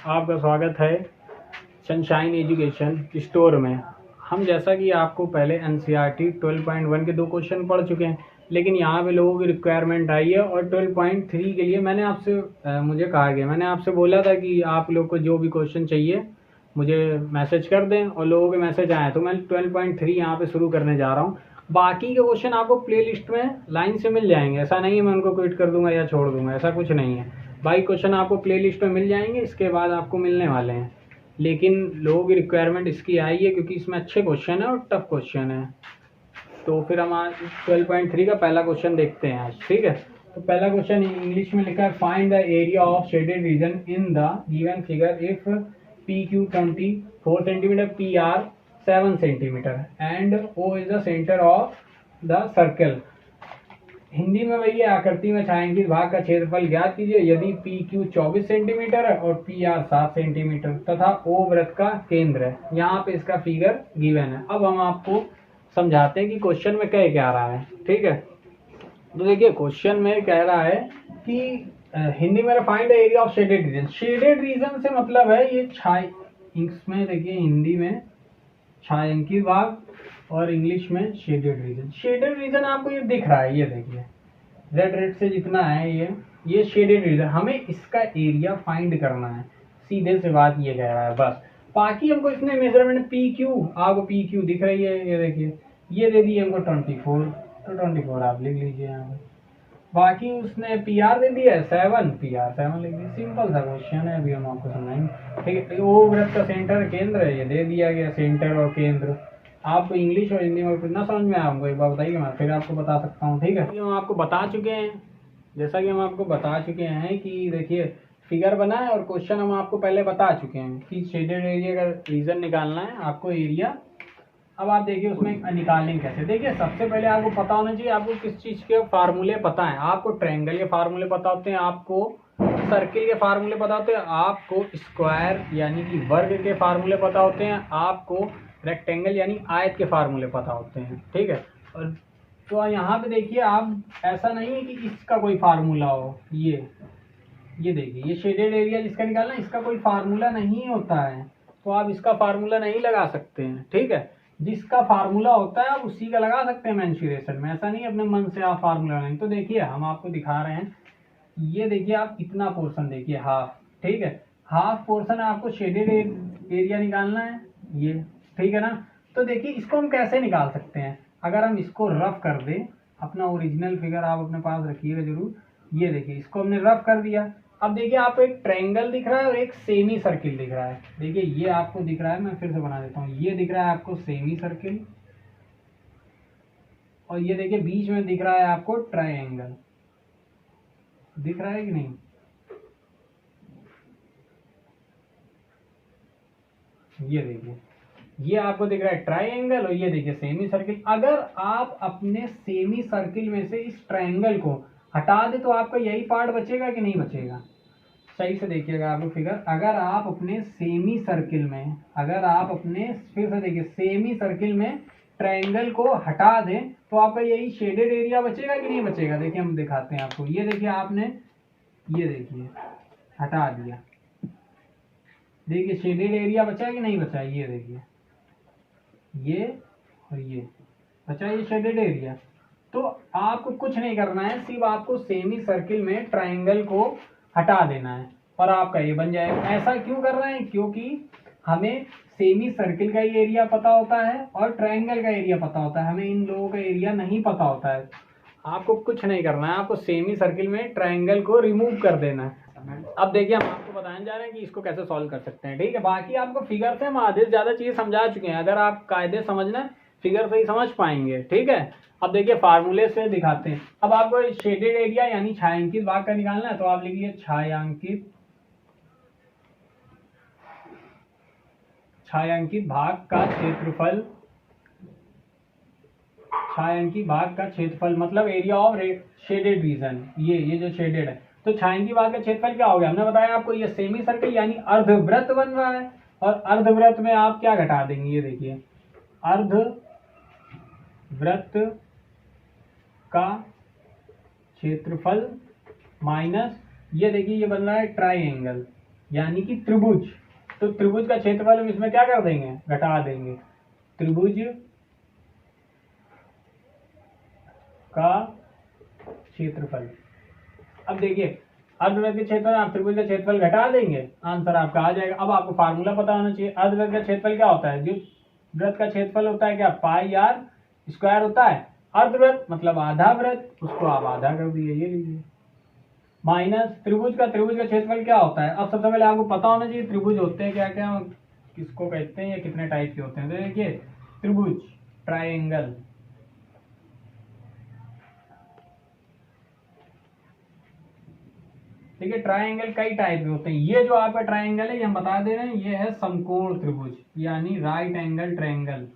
आपका स्वागत है सनशाइन एजुकेशन स्टोर में। हम जैसा कि आपको पहले एनसीईआरटी 12.1 के 2 क्वेश्चन पढ़ चुके हैं, लेकिन यहाँ पे लोगों की रिक्वायरमेंट आई है और 12.3 के लिए मुझे कहा गया, मैंने आपसे बोला था कि आप लोग को जो भी क्वेश्चन चाहिए मुझे मैसेज कर दें, और लोगों के मैसेज आए तो मैं 12.3 यहाँ पे शुरू करने जा रहा हूँ। बाकी के क्वेश्चन आपको प्लेलिस्ट में लाइन से मिल जाएंगे, ऐसा नहीं है मैं उनको क्विट कर दूंगा या छोड़ दूंगा, ऐसा कुछ नहीं है। बाकी क्वेश्चन आपको प्लेलिस्ट में मिल जाएंगे, इसके बाद आपको मिलने वाले हैं। लेकिन लोगों की रिक्वायरमेंट इसकी आई है क्योंकि इसमें अच्छे क्वेश्चन है और टफ क्वेश्चन है। तो फिर हम आज 12.3 का पहला क्वेश्चन देखते हैं आज, ठीक है। तो पहला क्वेश्चन इंग्लिश में लिखा है, find the area of shaded region in the given figure if PQ 24 centimetre, PR 7 centimetre and O is the centre of the circle. Hindi में वही है, आकृति में छायांकित भाग का क्षेत्रफल ज्ञात कीजिए यदि PQ 24 सेंटीमीटर है और PR 7 सेंटीमीटर तथा O वृत्त का केंद्र है। यहाँ पे इसका फिगर गिवन है। अब हम आपको समझाते हैं कि क्वेश्चन में कह क्या रहा है, ठीक है। तो देखिए क्वेश्चन में कह रहा है कि हिंदी में find the area of shaded reason. Shaded region से मतलब है ये इसमें देखिए हिंदी में छायांकित भाग और इंग्लिश में शेडेड रीजन। शेडेड रीजन आपको ये दिख रहा है, ये देखिए रेड रेड से जितना है ये शेडेड रीजन। हमें इसका एरिया फाइंड करना है, सीधे से बात ये कह रहा है बस। बाकी हमको इसने मेजरमेंट PQ, आपको PQ दिख रही है, ये देखिए ये दे दी हमको 24, तो 24 आप लिख लीजिए यहाँ पे। बाकी उसने PR दे दिया है 7, PR 7 लिख दी। सिंपल सा क्वेश्चन है, अभी हम आपको समझाएंगे, ठीक है। O वृत्त का सेंटर केंद्र है, ये दे दिया गया सेंटर और केंद्र। आपको इंग्लिश और हिंदी में कितना समझ में आया हमको एक बार बताइए, मैं फिर आपको बता सकता हूँ, ठीक है। हम आपको बता चुके हैं, जैसा कि हम आपको बता चुके हैं कि देखिए फिगर बना है और क्वेश्चन हम आपको पहले बता चुके हैं कि शेडेड एरिया का रीजन निकालना है आपको एरिया। अब आप देखिए उसमें निकालेंगे कैसे। देखिए सबसे पहले आपको पता होना चाहिए आपको किस चीज़ के फार्मूले पता है। आपको ट्रायंगल के फार्मूले पता होते हैं, आपको सर्किल के फार्मूले पता होते हैं, आपको स्क्वायर यानी कि वर्ग के फार्मूले पता होते हैं, आपको रेक्टेंगल यानी आयत के फार्मूले पता होते हैं, ठीक है। और तो यहाँ पे देखिए आप, ऐसा नहीं है कि इसका कोई फार्मूला हो। ये देखिए ये शेडेड एरिया जिसका निकालना है, इसका कोई फार्मूला नहीं होता है, तो आप इसका फार्मूला नहीं लगा सकते हैं, ठीक है। जिसका फार्मूला होता है आप उसी का लगा सकते हैं मेंसुरेशन में, ऐसा नहीं अपने मन से आप फार्मूला लगाएंगे। तो देखिए हम आपको दिखा रहे हैं, ये देखिए आप इतना पोर्शन देखिए हाफ, ठीक है। हाफ पोर्शन आपको शेडेड एरिया निकालना है, ये ठीक है ना। तो देखिए इसको हम कैसे निकाल सकते हैं, अगर हम इसको रफ कर दें, अपना ओरिजिनल फिगर आप अपने पास रखिएगा जरूर। ये देखिए इसको हमने रफ कर दिया। अब देखिए आपको एक ट्रायंगल दिख रहा है और एक सेमी सर्किल दिख रहा है। देखिए ये आपको दिख रहा है, मैं फिर से बना देता हूँ, ये दिख रहा है आपको सेमी सर्किल, और ये देखिए बीच में दिख रहा है आपको ट्रायंगल। दिख रहा है कि नहीं, ये देखिए ये आपको दिख रहा है ट्रायंगल और ये देखिए सेमी सर्किल। अगर आप अपने सेमी सर्किल में से इस ट्रायंगल को हटा दे तो आपका यही पार्ट बचेगा कि नहीं बचेगा। सही से देखिएगा आपको फिगर, अगर आप अपने सेमी सर्किल में, अगर आप अपने फिर से देखिए सेमी सर्किल में ट्रायंगल को हटा दें तो आपका यही शेडेड एरिया बचेगा कि नहीं बचेगा। देखिए हम दिखाते हैं आपको, ये देखिए आपने, ये देखिए हटा दिया, देखिए शेडेड एरिया बचा कि नहीं बचा। ये देखिए ये और ये बचा, ये शेडेड एरिया। तो आपको कुछ नहीं करना है, सिर्फ आपको सेमी सर्किल में ट्रायंगल को हटा देना है और आपका ये बन जाएगा। ऐसा क्यों कर रहे हैं, क्योंकि हमें सेमी सर्किल का ही एरिया पता होता है और ट्रायंगल का एरिया पता होता है, हमें इन लोगों का एरिया नहीं पता होता है। आपको कुछ नहीं करना है, आपको सेमी सर्किल में ट्रायंगल को रिमूव कर देना है। अब देखिए हम आपको बताने जा रहे हैं कि इसको कैसे सॉल्व कर सकते हैं, ठीक है। बाकी आपको फिगर से हम आधे से ज्यादा चीजें समझा चुके हैं, अगर आप कायदे समझना फिगर से ही समझ पाएंगे, ठीक है। अब देखिए फार्मूले से दिखाते हैं। अब आपको शेडेड एरिया यानी छायांकित भाग का निकालना है, तो आप लिखिए छायांकित भाग का क्षेत्रफल, छायांकित भाग का क्षेत्रफल मतलब एरिया ऑफ शेडेड रीजन। ये जो शेडेड है, तो छायांकित भाग का क्षेत्रफल क्या हो गया, हमने बताया आपको, ये सेमी सर्किल यानी अर्धवृत्त बन रहा है, और अर्धवृत्त में आप क्या घटा देंगे, ये देखिए अर्धवृत्त का क्षेत्रफल माइनस, ये देखिए ये बन रहा है ट्रायंगल, यानी कि त्रिभुज। तो त्रिभुज का क्षेत्रफल हम इसमें क्या कर देंगे, घटा देंगे। त्रिभुज का क्षेत्रफल। अब देखिए अर्धवृत्त के क्षेत्रफल आप त्रिभुज का क्षेत्रफल घटा देंगे, आंसर आपका आ जाएगा। अब आपको फार्मूला पता होना चाहिए। अर्धवृत्त का क्षेत्रफल क्या होता है, जो वृत्त का क्षेत्रफल होता है क्या, पाई आर स्क्वायर होता है। अर्धवृत्त मतलब आधा वृत्त, उसको आप आधा कर दिए, ये लीजिए, माइनस त्रिभुज का क्षेत्रफल क्या होता है। अब सबसे पहले आपको पता होना चाहिए त्रिभुज होते हैं क्या क्या, किसको कहते हैं या कितने टाइप के होते हैं। तो देखिए त्रिभुज, ट्राइंगल, देखिए ट्राइंगल कई टाइप के होते हैं। ये जो आपका ट्राइंगल है, ये हम बता दे रहे हैं, ये है समकोण त्रिभुज, यानी राइट एंगल ट्राइंगल।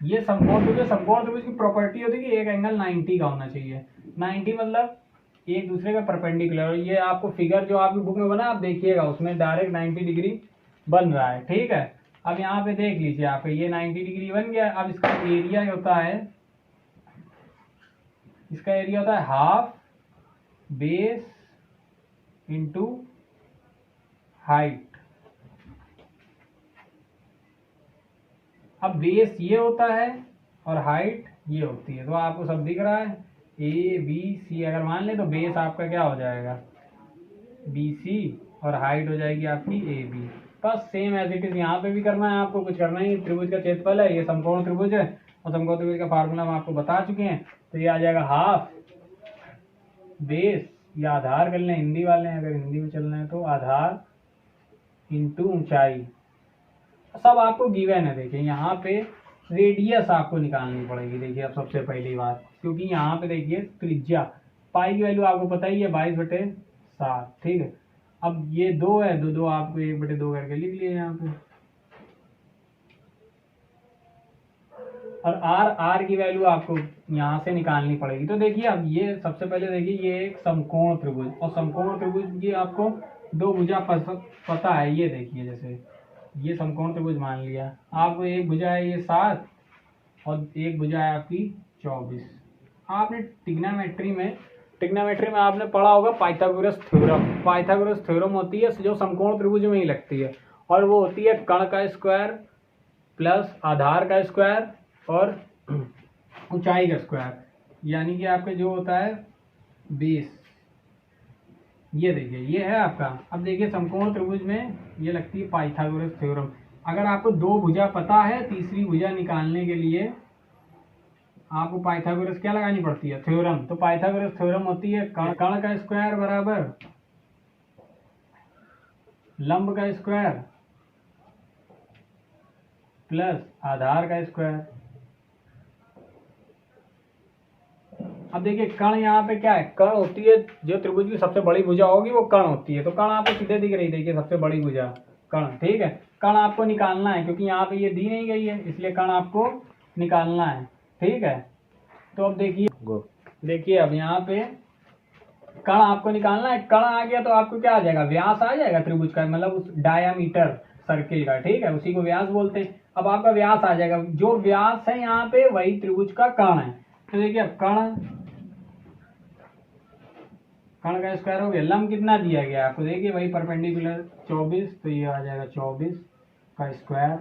ये समकोण त्रिभुज की प्रॉपर्टी होती है कि एक एंगल 90 का होना चाहिए। 90 मतलब एक दूसरे का परपेंडिकुलर। ये आपको फिगर जो आपकी बुक में बना आप देखिएगा, उसमें डायरेक्ट 90 डिग्री बन रहा है, ठीक है। अब यहाँ पे देख लीजिए आप, ये 90 डिग्री बन गया। अब इसका एरिया होता है, इसका एरिया होता है हाफ बेस इंटू हाइट। अब बेस ये होता है और हाइट ये होती है, तो आपको सब दिख रहा है ए बी सी। अगर मान ले तो बेस आपका क्या हो जाएगा, बी सी, और हाइट हो जाएगी आपकी ए बी। बस सेम एज इट इज यहाँ पे भी करना है, आपको कुछ करना ही। त्रिभुज का क्षेत्रफल है, ये समकोण त्रिभुज है, और समकोण त्रिभुज का फार्मूला हम आपको बता चुके हैं। तो ये आ जाएगा हाफ बेस, या आधार कर लें हिंदी वाले हैं, अगर हिंदी में चलना है तो आधार इंटू ऊंचाई। सब आपको गिवन है। देखिए यहाँ पे रेडियस आपको निकालनी पड़ेगी। देखिए अब सबसे पहली बात, क्योंकि यहाँ पे देखिए त्रिज्या, पाई की वैल्यू आपको पता ही है 22/7, ठीक है। अब ये 2 है, दो आपको 1/2 करके लिख लिए यहाँ पे। और आर की वैल्यू आपको यहाँ से निकालनी पड़ेगी। तो देखिए अब ये सबसे पहले देखिए, ये एक समकोण त्रिभुज, और समकोण त्रिभुज की आपको 2 भुजा पता है। ये देखिए जैसे ये समकोण त्रिभुज मान लिया, आपको एक भुजा है ये 7 और एक भुजा है आपकी 24। आपने ट्रिग्नोमेट्री में आपने पढ़ा होगा पाइथागोरस थ्योरम। पाइथागोरस थ्योरम होती है जो समकोण त्रिभुज में ही लगती है, और वो होती है कर्ण का स्क्वायर प्लस आधार का स्क्वायर और ऊंचाई का स्क्वायर, यानी कि आपके जो होता है बेस। ये देखिए ये है आपका। अब देखिए समकोण त्रिभुज में ये लगती है पाइथागोरस थ्योरम। अगर आपको 2 भुजा पता है, तीसरी भुजा निकालने के लिए आपको पाइथागोरस क्या लगानी पड़ती है, थ्योरम। तो पाइथागोरस थ्योरम होती है कर्ण का स्क्वायर बराबर लंब का स्क्वायर प्लस आधार का स्क्वायर। अब देखिए कर्ण यहाँ पे क्या है, कर्ण होती है जो त्रिभुज की सबसे बड़ी भुजा होगी वो कर्ण होती है। तो कर्ण आपको सीधे दिख रही, देखिए सबसे बड़ी भुजा कर्ण, ठीक है। कर्ण आपको निकालना है, क्योंकि यहाँ पे ये दी नहीं गई है, इसलिए कर्ण आपको निकालना है, ठीक है। तो अब देखिए अब यहाँ पे कर्ण आपको निकालना है। कर्ण आ गया तो आपको क्या आ जाएगा, व्यास आ जाएगा त्रिभुज का, मतलब उस डायामीटर सर्किल का, ठीक है, उसी को व्यास बोलते हैं। अब आपका व्यास आ जाएगा, जो व्यास है यहाँ पे वही त्रिभुज का कर्ण है। तो देखिए अब कर्ण का स्क्वायर हो गया। लंब कितना दिया गया आपको, देखिए वही परपेंडिकुलर 24, तो ये आ जाएगा 24 का स्क्वायर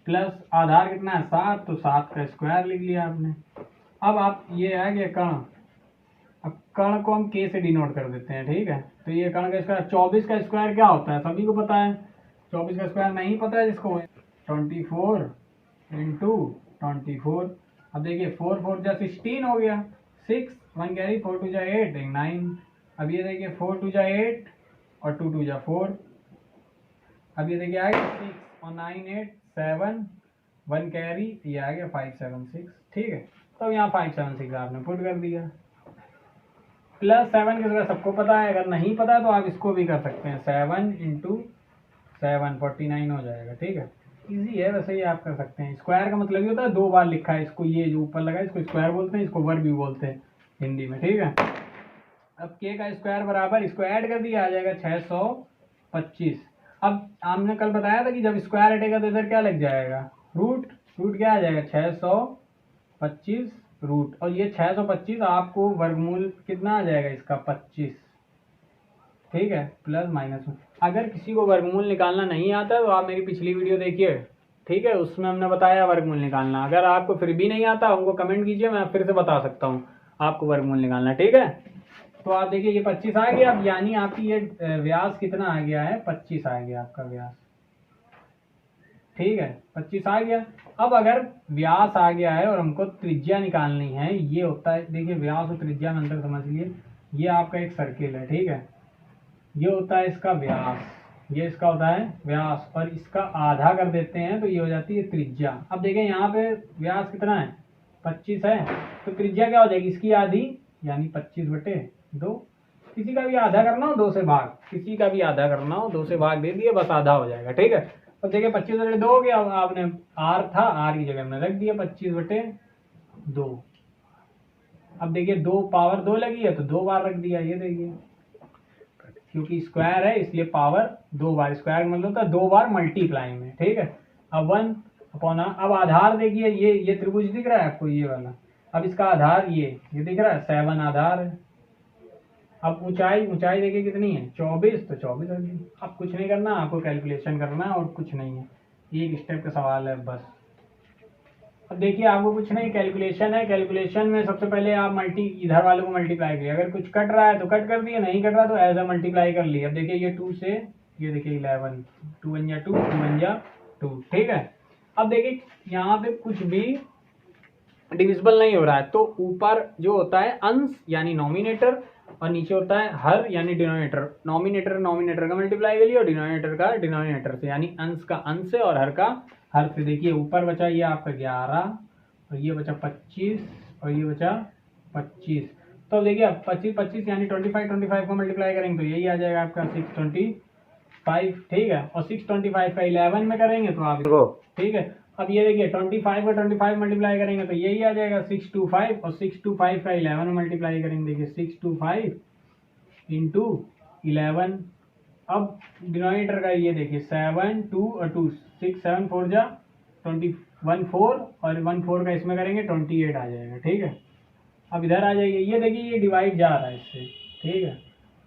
प्लस आधार कितना है 7, तो 7 का स्क्वायर लिख लिया आपने। अब आप ये आ गया कर्ण, अब कर्ण को हम k से डिनोट कर देते हैं, ठीक है। तो ये कर्ण का स्क्वायर, 24 का स्क्वायर क्या होता है सभी को पता है। 24 का स्क्वायर नहीं पता है जिसको, 24 इंटू 24। अब देखिए 4 4 जा 16 हो गया, 6 1 कैरी, 4 2 जा 8 9। अब ये देखिए 4 2 जा 8 और 2 2 जा 4। अब ये देखिए आ गया 6 और 9 8 7 1 कैरी, ये आ गया 5 7 6, ठीक है। तो यहाँ 5 7 6 आपने पुट कर दिया। प्लस 7 की जगह सबको पता है, अगर नहीं पता तो आप इसको भी कर सकते हैं, 7 इंटू 7 49 हो जाएगा, ठीक है। इजी है, वैसे ही आप कर सकते हैं। स्क्वायर का मतलब ये होता है 2 बार लिखा है इसको, ये जो ऊपर लगा है इसको स्क्वायर बोलते हैं, इसको वर्ग भी बोलते हैं हिंदी में, ठीक है। अब k का स्क्वायर बराबर, इसको ऐड कर दिया, आ जाएगा 625। अब हमने कल बताया था कि जब स्क्वायर हटेगा तो इधर क्या लग जाएगा, रूट क्या आ जाएगा 625 रूट, और ये 625 आपको वर्गमूल कितना आ जाएगा इसका 25, ठीक है, प्लस माइनस में। अगर किसी को वर्गमूल निकालना नहीं आता तो आप मेरी पिछली वीडियो देखिए, ठीक है, उसमें हमने बताया वर्गमूल निकालना। अगर आपको फिर भी नहीं आता उनको कमेंट कीजिए, मैं फिर से बता सकता हूँ आपको वर्गमूल निकालना, ठीक है। तो आप देखिए ये 25 आ गया, अब यानी आपकी ये व्यास कितना आ गया है, 25 आ गया आपका व्यास, ठीक है, 25 आ गया। अब अगर व्यास आ गया है और हमको त्रिज्या निकालनी है, ये होता है, देखिए व्यास और त्रिज्या में अंतर समझ लिए। ये आपका एक सर्किल है, ठीक है, ये होता है इसका व्यास, ये इसका होता है व्यास, और इसका आधा कर देते हैं तो ये हो जाती है त्रिज्या। अब देखें यहाँ पे व्यास कितना है, 25 है, तो त्रिज्या क्या हो जाएगी, इसकी आधी, यानी 25/2। किसी का भी आधा करना हो 2 से भाग, किसी का भी आधा करना हो 2 से भाग दे दिए, बस आधा हो जाएगा, ठीक है। तो देखिए 25/2 हो गया। अब आपने आर था, आर की जगह में रख दिया 25/2। अब देखिए 2 पावर 2 लगी है तो 2 बार रख दिया, ये देखिए, क्योंकि स्क्वायर है इसलिए पावर 2 बार, स्क्वायर मतलब होता है 2 बार मल्टीप्लाई में, ठीक है। अब 1/, अब आधार देखिए, ये त्रिभुज दिख रहा है आपको, ये वाला। अब इसका आधार ये दिख रहा है, 7 आधार है। अब ऊंचाई देखिए कितनी है, 24, तो 24 रख दी। अब कुछ नहीं करना, आपको कैलकुलेशन करना है और कुछ नहीं है, एक स्टेप का सवाल है बस। अब देखिए आपको कुछ नहीं, कैलकुलेशन है, कैलकुलेशन में सबसे पहले आप इधर वाले को मल्टीप्लाई किया, अगर कुछ कट रहा है तो कट कर दिया, नहीं कट रहा तो एज ए मल्टीप्लाई कर लिया। अब देखिए ये 2 से, ये देखिए 11, 2 1 जा 2, 2 1 जा 2, ठीक है। अब देखिए यहाँ पे कुछ भी डिविजिबल नहीं हो रहा है, तो ऊपर जो होता है अंश यानी नॉमिनेटर, और नीचे होता है हर यानी डिनोमिनेटर। नॉमिनेटर का मल्टीप्लाई कर लिया और डिनोमिनेटर का डिनोमिनेटर से, यानी अंश का अंश से और हर का हर से। देखिए ऊपर बचा ये आपका 11 और ये बचा 25 और ये बचा 25। तो देखिए अब 25 यानी 25 का मल्टीप्लाई करेंगे तो यही आ जाएगा आपका 625, ठीक है। और 625 का 11 में करेंगे तो आप, ठीक है। अब ये देखिए 25 का 25 मल्टीप्लाई करेंगे तो यही आ जाएगा 625, और 625 का 11 में मल्टीप्लाई करेंगे, देखिए 625 इंटू 11। अब डिनोमिनेटर का ये देखिए 7 2 और 2, 6 7 4 जा 21 4, और 1 4 का इसमें करेंगे 28 आ जाएगा, ठीक है। अब इधर आ जाइए, ये देखिए ये डिवाइड जा रहा है इससे, ठीक है,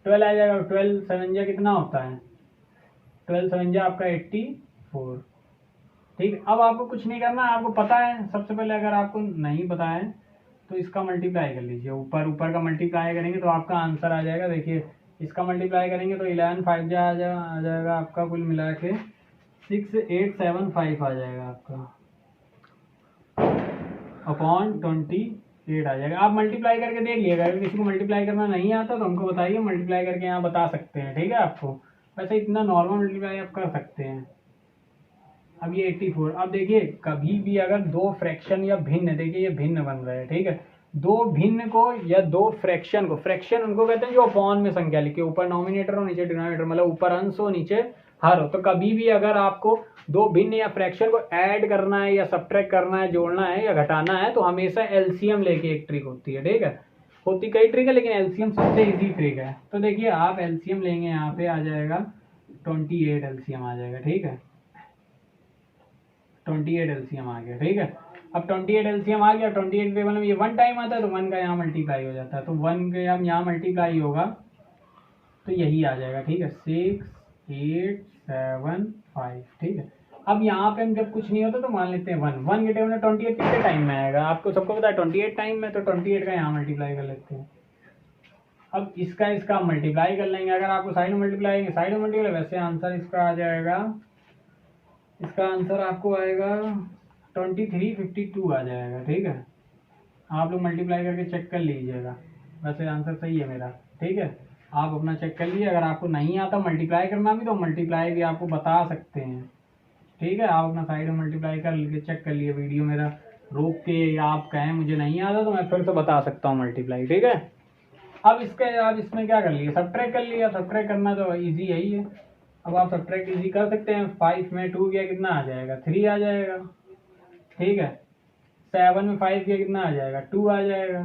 12 आ जाएगा। 12 7 जा कितना होता है, 12 7 जा आपका 84, ठीक है। अब आपको कुछ नहीं करना, आपको पता है। सबसे पहले अगर आपको नहीं पता है तो इसका मल्टीप्लाई कर लीजिए, ऊपर का मल्टीप्लाई करेंगे तो आपका आंसर आ जाएगा। देखिए इसका मल्टीप्लाई करेंगे तो 11 5 जा आ जाएगा आपका, कुल मिला के 6875 आ जाएगा आपका, अपॉन 28 आ जाएगा। आप मल्टीप्लाई करके देख लीजिएगा, अगर किसी को मल्टीप्लाई करना नहीं आता तो हमको बताइए, मल्टीप्लाई करके यहाँ बता सकते हैं, ठीक है। आपको वैसे इतना नॉर्मल मल्टीप्लाई आप कर सकते हैं। अब ये 84, अब देखिए कभी भी अगर दो फ्रैक्शन या भिन्न, देखिए ये भिन्न बन रहा है, ठीक है, दो भिन्न को या दो फ्रैक्शन को, फ्रैक्शन उनको कहते हैं जो अपॉन में संख्या लिखी, ऊपर नॉमिनेटर हो नीचे डिनोमिनेटर, मतलब ऊपर अंश हो नीचे हर हो। तो कभी भी अगर आपको दो भिन्न या फ्रैक्शन को ऐड करना है या सब्ट्रैक्ट करना है, जोड़ना है या घटाना है, तो हमेशा एलसीएम लेके एक ट्रिक होती है, ठीक है। होती कई ट्रिक है लेकिन एलसीएम सबसे इजी ट्रिक है। तो देखिए आप एलसीएम लेंगे, यहाँ पे आ जाएगा 28 एलसीएम आ जाएगा, ठीक है, 28 एलसीएम आ गया, ठीक है। अब 28 एलसीएम आ गया, 28 टेबल में ये 1 टाइम आता है तो 1 का यहाँ मल्टीप्लाई हो जाता है, तो 1 का यहाँ मल्टीप्लाई होगा तो यही आ जाएगा, ठीक है, 6 8 7 5, ठीक है। अब यहाँ पे हम जब कुछ नहीं होता तो मान लेते हैं 1 के टेबल में 28 कितने टाइम में आएगा, आपको सबको पता है 28 टाइम में, तो 28 का यहाँ मल्टीप्लाई कर लेते हैं। अब इसका मल्टीप्लाई कर लेंगे, अगर आपको साइड में मल्टीप्लाई साइड में मल्टीप्लाई, वैसे आंसर इसका आ जाएगा, इसका आंसर आपको आएगा 2352 आ जाएगा, ठीक है। आप लोग मल्टीप्लाई करके चेक कर लीजिएगा, वैसे आंसर सही है मेरा, ठीक है। आप अपना चेक कर लीजिए, अगर आपको नहीं आता मल्टीप्लाई करना भी तो मल्टीप्लाई भी आपको बता सकते हैं, ठीक है। आप अपना साइड में मल्टीप्लाई कर लीजिए, चेक कर लिए वीडियो मेरा रोक के, या आप कहें मुझे नहीं आता तो मैं फिर से बता सकता हूँ मल्टीप्लाई, ठीक है। अब इसमें क्या कर लिए, सब्ट्रैक्ट कर लिया, सब्ट्रैक्ट करना तो ईजी यही है। अब आप सब्ट्रैक्ट इजी कर सकते हैं, 5 में 2 गया कितना आ जाएगा, 3 आ जाएगा, ठीक है। 7 में 5 गया कितना आ जाएगा, 2 आ जाएगा।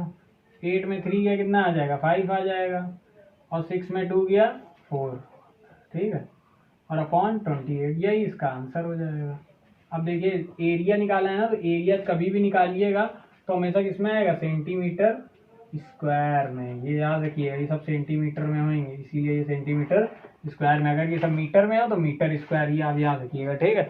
8 में 3 गया कितना आ जाएगा, 5 आ जाएगा। और 6 में 2 गया 4, ठीक है, और अपॉन 28, यही इसका आंसर हो जाएगा। अब देखिए एरिया निकाला है ना, तो एरिया कभी भी निकालिएगा तो हमेशा किसमें आएगा, सेंटीमीटर स्क्वायर में, ये याद रखिएगा, ये सब सेंटीमीटर में होंगे, इसीलिए ये सेंटीमीटर स्क्वायर में, अगर ये सब मीटर में हो तो मीटर स्क्वायर, ये आप याद रखिएगा, ठीक है।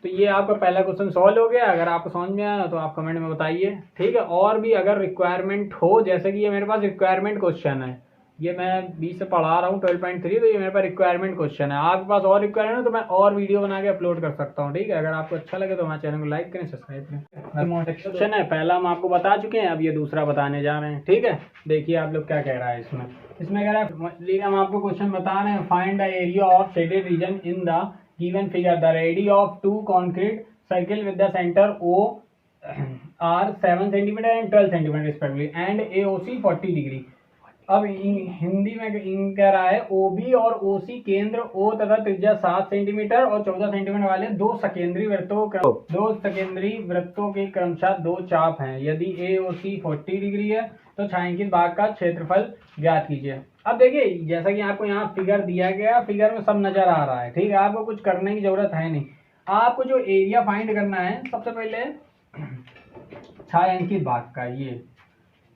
तो ये आपका पहला क्वेश्चन सॉल्व हो गया। अगर आपको समझ में आया तो आप कमेंट में बताइए, ठीक है। और भी अगर रिक्वायरमेंट हो, जैसे कि ये मेरे पास रिक्वायरमेंट क्वेश्चन है, ये मैं 20 से पढ़ा रहा हूँ 12.3, तो ये मेरे पास रिक्वायरमेंट क्वेश्चन है। आपके पास और रिक्वायरमेंट है तो मैं और वीडियो बना के अपलोड कर सकता हूँ, ठीक है। अगर आपको अच्छा लगे तो हमारे चैनल को लाइक करें, सब्सक्राइब करें। क्वेश्चन है पहला हम आपको बता चुके हैं, अब ये दूसरा बताने जा रहे हैं, ठीक है। देखिए आप लोग क्या कह रहा है इसमें कह रहा है, हम आपको क्वेश्चन बता रहे हैं, find the area of shaded region in the given figure, the radius of 2 concrete circle with the centre O are 7 centimetre and 12 centimetre respectively and AOC 40 degree. अब हिंदी में इन कह रहा है OB और OC केंद्र O तथा त्रिज्या 7 सेंटीमीटर और 14 सेंटीमीटर वाले दो सकेंद्री वृत्तों के क्रमशः दो चाप हैं। यदि AOC 40 डिग्री है तो छायांकित भाग का क्षेत्रफल ज्ञात कीजिए। अब देखिए जैसा कि आपको यहाँ फिगर दिया गया, फिगर में सब नजर आ रहा है, ठीक है। आपको कुछ करने की जरूरत है नहीं। आपको जो एरिया फाइंड करना है, सबसे पहले छायांकित भाग का, ये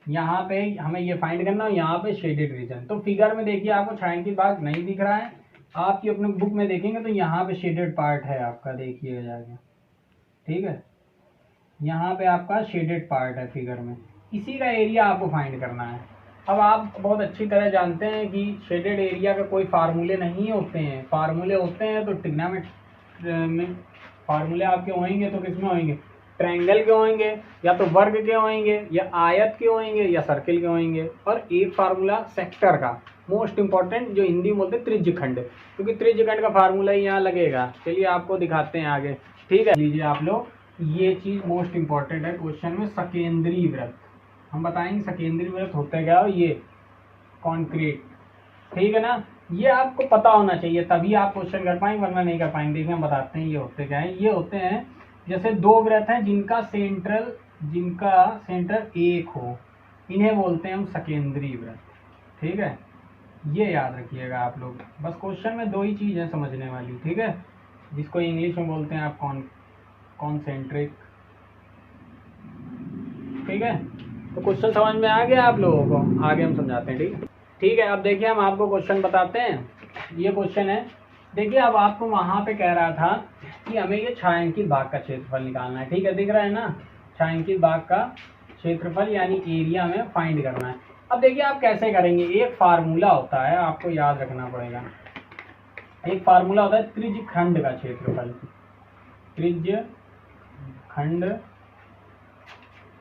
यहाँ पे हमें ये फाइंड करना है, यहाँ पे शेडेड रीजन। तो फिगर में देखिए आपको छायांकित भाग नहीं दिख रहा है, आपकी अपने बुक में देखेंगे तो यहाँ पे शेडेड पार्ट है आपका, देखिएगा जाके, ठीक है। यहाँ पे आपका शेडेड पार्ट है फिगर में, इसी का एरिया आपको फाइंड करना है। अब आप बहुत अच्छी तरह जानते हैं कि शेडेड एरिया का कोई फार्मूले नहीं होते हैं, फार्मूले होते हैं तो ट्रिग्नोमेट्री में फार्मूले आपके होंगे तो किसमें होंगे, ट्रायंगल के होंगे, या तो वर्ग के होंगे, या आयत के होंगे, या सर्किल के होंगे। और एक फार्मूला सेक्टर का, मोस्ट इंपॉर्टेंट, जो हिंदी में बोलते हैं त्रिज्यखंड, क्योंकि त्रिज्यखंड का फार्मूला ही यहाँ लगेगा। चलिए आपको दिखाते हैं आगे, ठीक है। लीजिए आप लोग, ये चीज मोस्ट इंपॉर्टेंट है क्वेश्चन में, सकेंद्री वृत्त। हम बताएंगे सकेंद्री वृत्त होते क्या हो, ये कॉन्क्रीट, ठीक है ना। ये आपको पता होना चाहिए तभी आप क्वेश्चन कर पाएंगे, वरना नहीं कर पाएंगे। देखिए हम बताते हैं ये होते क्या है। ये होते हैं जैसे दो वृत्त हैं जिनका सेंटर एक हो, इन्हें बोलते हैं हम सकेंद्री वृत्त, ठीक है। ये याद रखिएगा आप लोग, बस क्वेश्चन में दो ही चीज है समझने वाली, ठीक है, जिसको इंग्लिश में बोलते हैं आप कॉन्सेंट्रिक, ठीक है। तो क्वेश्चन समझ में आ गया आप लोगों को, आगे हम समझाते हैं, ठीक है। अब देखिए हम आपको क्वेश्चन बताते हैं, ये क्वेश्चन है। देखिए अब आपको वहां पे कह रहा था कि हमें ये छायांकित भाग का क्षेत्रफल निकालना है, ठीक है, दिख रहा है ना, छायांकित भाग का क्षेत्रफल यानी एरिया में फाइंड करना है। अब देखिए आप कैसे करेंगे, एक फार्मूला होता है, आपको याद रखना पड़ेगा। एक फार्मूला होता है त्रिज्यखंड का क्षेत्रफल, त्रिज्यखंड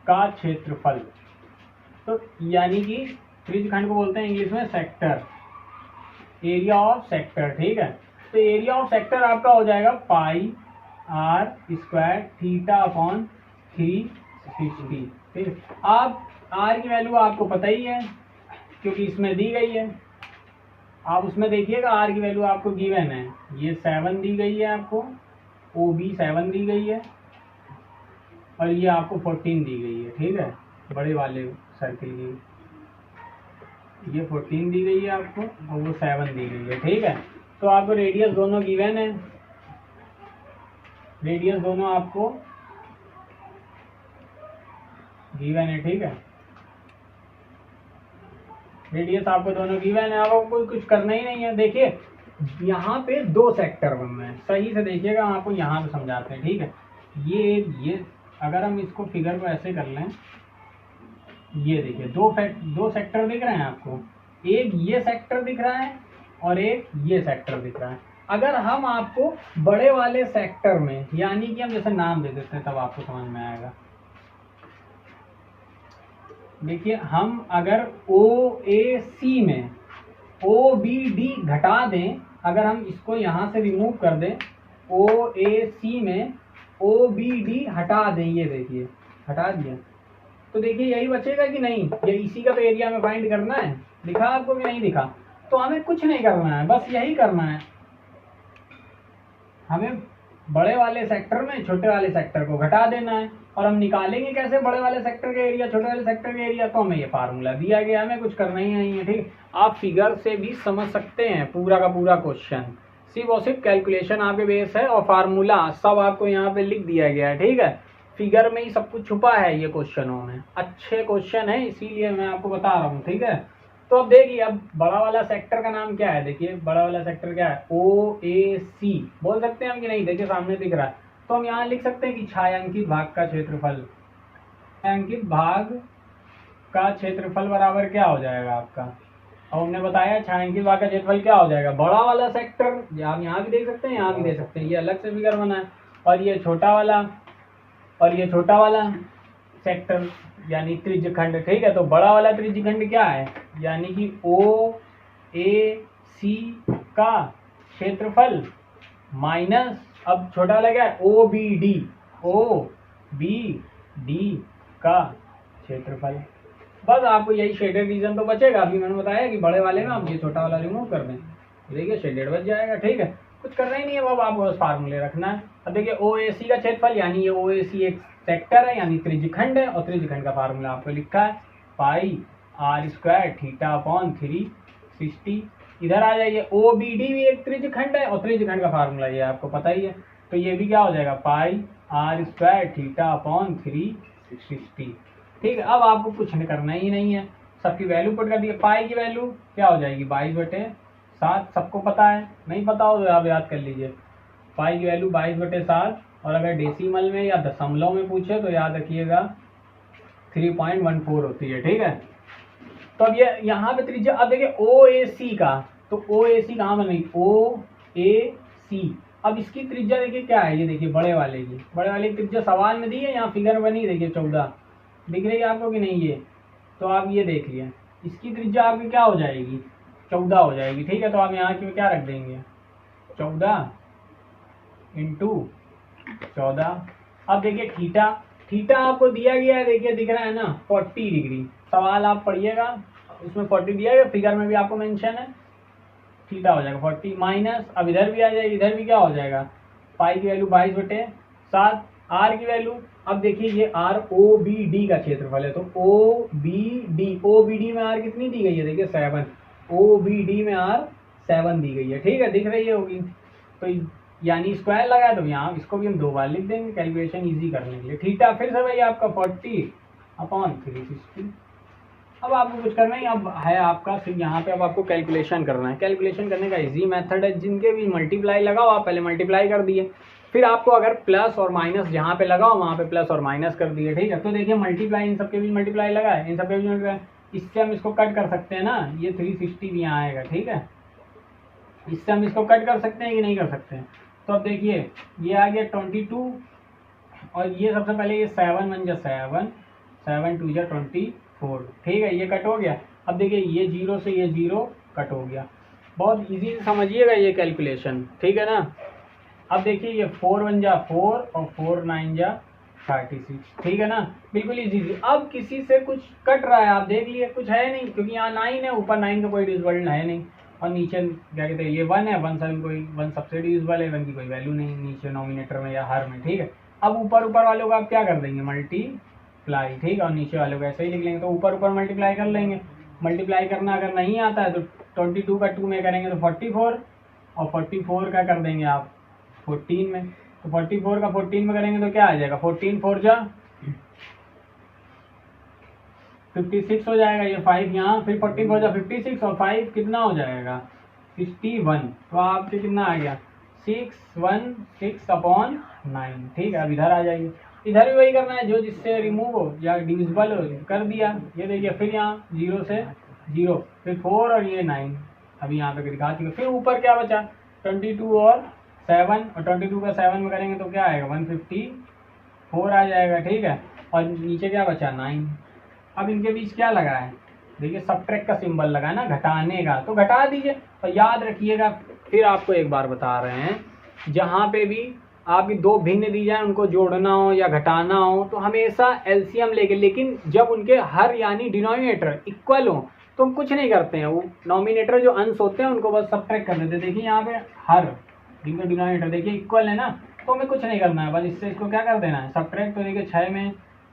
का क्षेत्रफल, तो यानी कि त्रिज्यखंड को बोलते हैं इंग्लिश में सेक्टर, एरिया ऑफ सेक्टर, ठीक है। तो एरिया ऑफ सेक्टर आपका हो जाएगा पाई r स्क्वायर थीटा अपॉन 360, ठीक है। आप r की वैल्यू आपको पता ही है क्योंकि इसमें दी गई है। आप उसमें देखिएगा r की वैल्यू आपको गिवन है, ये 7 दी गई है आपको, OB 7 दी गई है, और ये आपको 14 दी गई है, ठीक है, बड़े वाले सर्किल की ये 14 दी गई है आपको, और वो 7 दी गई है, ठीक है। तो आपको रेडियस दोनों गिवन है, रेडियस दोनों आपको गिवन है, ठीक है, रेडियस आपको दोनों गिवन है। आपको कुछ करना ही नहीं है। देखिए यहाँ पे दो सेक्टर बन रहे हैं, सही से देखिएगा, हम आपको यहाँ पे समझाते हैं, ठीक है। ये अगर हम इसको फिगर को ऐसे कर लें, ये देखिए दो सेक्टर दिख रहे हैं आपको, एक ये सेक्टर दिख रहा है और एक ये सेक्टर दिख रहा है। अगर हम आपको बड़े वाले सेक्टर में, यानी कि हम जैसे नाम दे देते हैं तब आपको समझ में आएगा। देखिए हम अगर OAC में OBD घटा दें, अगर हम इसको यहाँ से रिमूव कर दें, OAC में OBD हटा दें, ये देखिए हटा दिया, तो देखिए यही बचेगा कि नहीं, ये इसी का तो एरिया में फाइंड करना है। दिखा आपको कि नहीं दिखा? तो हमें कुछ नहीं करना है, बस यही करना है, हमें बड़े वाले सेक्टर में छोटे वाले सेक्टर को घटा देना है। और हम निकालेंगे कैसे बड़े वाले सेक्टर के एरिया छोटे वाले सेक्टर के एरिया, तो हमें ये फार्मूला दिया गया, हमें कुछ करना ही नहीं है, ठीक। आप फिगर से भी समझ सकते हैं पूरा का पूरा क्वेश्चन, सिर्फ और सिर्फ कैलकुलेशन आपके बेस है, और फार्मूला सब आपको यहाँ पे लिख दिया गया है, ठीक है। फिगर में ही सब कुछ छुपा है ये क्वेश्चनों में। अच्छे क्वेश्चन है इसीलिए मैं आपको बता रहा हूँ, ठीक है। तो अब देखिए, अब बड़ा वाला सेक्टर का नाम क्या है, देखिए बड़ा वाला सेक्टर क्या है, OAC बोल सकते हैं हम कि नहीं, देखिए सामने दिख रहा है। तो हम यहाँ लिख सकते हैं कि छायांकित भाग का क्षेत्रफल, छायांकित भाग का क्षेत्रफल बराबर क्या हो जाएगा आपका। अब हमने बताया छायांकित भाग का क्षेत्रफल क्या हो जाएगा, बड़ा वाला सेक्टर, आप यहाँ भी देख सकते हैं, यहाँ भी देख सकते हैं, ये अलग से फिगर बना है, और ये छोटा वाला और ये छोटा वाला सेक्टर यानी त्रिज्यखंड, ठीक है। तो बड़ा वाला त्रिज्यखंड क्या है, यानी कि OAC का क्षेत्रफल माइनस, अब छोटा वाला क्या है, OBD का क्षेत्रफल। बस आपको यही शेडेड रीजन तो बचेगा। अभी मैंने बताया कि बड़े वाले में आप ये छोटा वाला रिमूव कर दें, देखिए शेडेड बच जाएगा, ठीक है। कुछ करना ही नहीं है, अब आपको बस फार्मूले रखना है। अब देखिए OAC का क्षेत्रफल, यानी ये OAC एक सेक्टर है यानी त्रिज्यखंड है, और त्रिज्यखंड का फार्मूला आपको लिखा है पाई r स्क्वायर थीटा अपॉन 360। इधर आ जाइए, OBD भी एक त्रिज्यखंड है, और त्रिज्यखंड का फार्मूला ये आपको पता ही है, तो ये भी क्या हो जाएगा, पाई r स्क्वायर थीटा अपॉन 360, ठीक है। अब आपको कुछ करना ही नहीं है, सबकी वैल्यू पुट कर दी। पाई की वैल्यू क्या हो जाएगी, 22/7, सबको पता है, नहीं पता हो तो आप याद कर लीजिए। पाई की वैल्यू 22/7, और अगर डेसिमल में या दशमलव में पूछे तो याद रखिएगा 3.14 होती है, ठीक है। तो अब ये यहाँ पे त्रिज्या, अब देखिए OAC का, तो OAC कहाँ बनेगी, OAC, अब इसकी त्रिज्या देखिए क्या है, ये देखिए बड़े वाले की त्रिज्या सवाल में दी है, यहाँ फिगर बनी, देखिए 14 दिख रही है आपको कि नहीं ये, तो आप ये देख लिया, इसकी त्रिज्या आपकी क्या हो जाएगी, 14 हो जाएगी, ठीक है। तो आप यहाँ की क्या रख देंगे, 14 × 14। अब देखिए थीटा आपको दिया गया है, देखिए दिख रहा है ना 40 डिग्री, सवाल आप पढ़िएगा उसमें 40 दिया गया, फिगर में भी आपको मेंशन है, थीटा हो जाएगा 40 माइनस, अब इधर भी आ जाएगा, इधर भी क्या हो जाएगा, पाई की वैल्यू 22/7, आर की वैल्यू, अब देखिए ये ROBD का क्षेत्रफल है, तो OBD में आर कितनी दी गई है, देखिए 7, OBD में आर 7 दी गई है, ठीक है, दिख रही होगी। तो यानी स्क्वायर लगाया तो यहाँ इसको भी हम 2 बार लिख देंगे कैलकुलेशन इजी करने के लिए। थीटा फिर से भाई आपका 40/360। अब आपको कुछ करना ही अब है आपका, सिर्फ यहाँ पे अब आपको कैलकुलेशन करना है। कैलकुलेशन करने का इजी मेथड है, जिनके भी मल्टीप्लाई लगाओ, आप पहले मल्टीप्लाई कर दिए, फिर आपको अगर प्लस और माइनस जहाँ पे लगाओ वहाँ पे प्लस और माइनस कर दिए, ठीक है। तो देखिए मल्टीप्लाई, इन सबके बीच मल्टीप्लाई लगा है, इन सबके बीच मल्टीप्लाई, इससे हम इसको कट कर सकते हैं ना, ये 360 भी यहाँ आएगा, ठीक है। इससे हम इसको कट कर सकते हैं कि नहीं कर सकते हैं। तो अब देखिए ये आ गया 22, और ये सबसे पहले ये 7 बन जा 7, 7 2 जा 24, ठीक है, ये कट हो गया। अब देखिए ये 0 से ये 0 कट हो गया, बहुत इजी से समझिएगा ये कैलकुलेशन, ठीक है ना। अब देखिए ये 4 1 जा 4 और 4 9 जा 36, ठीक है ना, बिल्कुल इजी। अब किसी से कुछ कट रहा है, आप देख लिए कुछ है नहीं, क्योंकि यहाँ 9 है, ऊपर 9 का कोई डिविजिबल है नहीं, और नीचे क्या कहते हैं ये 1 है, 1 से कोई 1 सबसे डिविजिबल है, 1 की कोई वैल्यू नहीं नीचे नॉमिनेटर में या हर में, ठीक है। अब ऊपर वालों का आप क्या कर देंगे, मल्टीप्लाई, ठीक है, और नीचे वालों को ऐसे ही लिख लेंगे। तो ऊपर मल्टीप्लाई कर लेंगे, मल्टीप्लाई करना अगर नहीं आता है तो 22 का 2 में करेंगे तो 44, और 44 का कर देंगे आप 14 में, तो 44 का 14 में करेंगे तो क्या आ जाएगा, 14 4 जा 56 हो जाएगा, ये 5 यहाँ, फिर 44 जा 56, और 5 कितना हो जाएगा 61, तो आपके कितना आ गया 616/9, ठीक है। अब इधर आ जाइए, इधर भी वही करना है, जो जिससे रिमूव हो या डिविजिबल हो कर दिया, ये देखिए, फिर यहाँ 0 से 0, फिर 4 और ये 9, अभी यहाँ पे दिखा चुके। फिर ऊपर क्या बचा 22 और 7, और 22 का 7 में करेंगे तो क्या आएगा 154 आ जाएगा, ठीक है, और नीचे क्या बचा 9। अब इनके बीच क्या लगा है, देखिए सबट्रैक्ट का सिंबल लगा है ना, घटाने का, तो घटा दीजिए। और याद रखिएगा, फिर आपको एक बार बता रहे हैं, जहाँ पे भी आपकी 2 भिन्न दी जाए, उनको जोड़ना हो या घटाना हो तो हमेशा एलसीएम लेके, लेकिन जब उनके हर यानी डिनोमिनेटर इक्वल हो तो हम कुछ नहीं करते हैं, वो नॉमिनेटर जो अंश होते हैं उनको बस सबट्रैक्ट कर देते हैं। देखिए यहाँ पे हर जिनका डिनोमिनेटर देखिए इक्वल है ना, तो हमें कुछ नहीं करना है, बस इससे इसको क्या कर देना है सबट्रैक्ट। तो देखिए 6 में